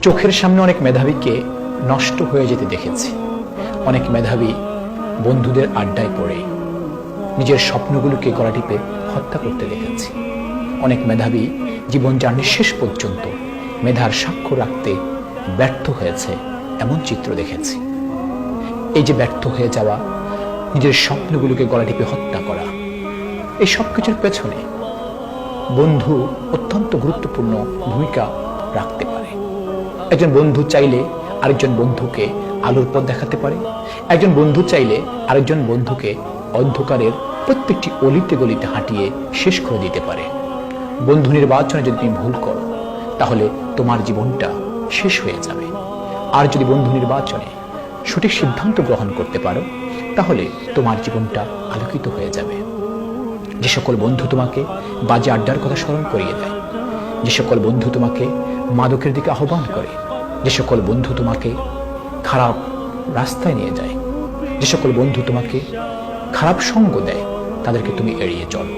চোখের সামনে অনেক মেধাবীকে নষ্ট হয়ে যেতে দেখেছি। অনেক মেধাবী বন্ধুদের আড্ডায় পড়ে নিজের স্বপ্নগুলোকে গলা টিপে হত্যা করতে দেখেছি। অনেক মেধাবী জীবন জার্নির শেষ পর্যন্ত মেধার সাক্ষ্য রাখতে ব্যর্থ হয়েছে, এমন চিত্র দেখেছি। এই যে ব্যর্থ হয়ে যাওয়া, নিজের স্বপ্নগুলোকে গলা টিপে হত্যা করা, এই সব কিছুর পেছনে বন্ধু অত্যন্ত গুরুত্বপূর্ণ ভূমিকা রাখতে পারে। একজন বন্ধু চাইলে আরেকজন বন্ধুকে আলোর পথ দেখাতে পারে। একজন বন্ধু চাইলে আরেকজন বন্ধুকে অন্ধকারের প্রত্যেকটি অলিতে গলিতে হাঁটিয়ে শেষ করে দিতে পারে। বন্ধু নির্বাচনে যদি তুমি ভুল করো, তাহলে তোমার জীবনটা শেষ হয়ে যাবে। আর যদি বন্ধু নির্বাচনে সঠিক সিদ্ধান্ত গ্রহণ করতে পারো, তাহলে তোমার জীবনটা আলোকিত হয়ে যাবে। যে সকল বন্ধু তোমাকে বাজে আড্ডার কথা স্মরণ করিয়ে দেয়, যে সকল বন্ধু তোমাকে মাদকের দিকে আহ্বান করে, যে সকল বন্ধু তোমাকে খারাপ রাস্তায় নিয়ে যায়, যে সকল বন্ধু তোমাকে খারাপ সঙ্গ দেয়, তাদেরকে তুমি এড়িয়ে চলো।